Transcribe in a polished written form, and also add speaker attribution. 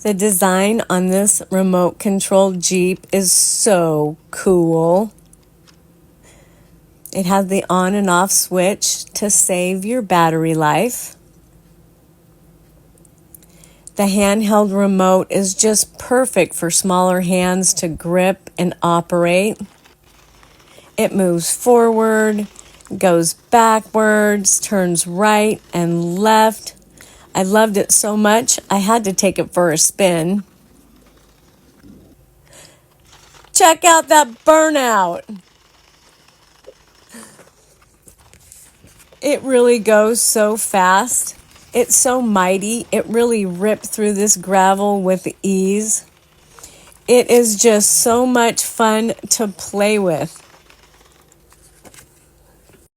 Speaker 1: The design on this remote control Jeep is so cool. It has the on and off switch to save your battery life. The handheld remote is just perfect for smaller hands to grip and operate. It moves forward, goes backwards, turns right and left. I loved it so much, I had to take it for a spin. Check out that burnout. It really goes so fast. It's so mighty. It really ripped through this gravel with ease. It is just so much fun to play with.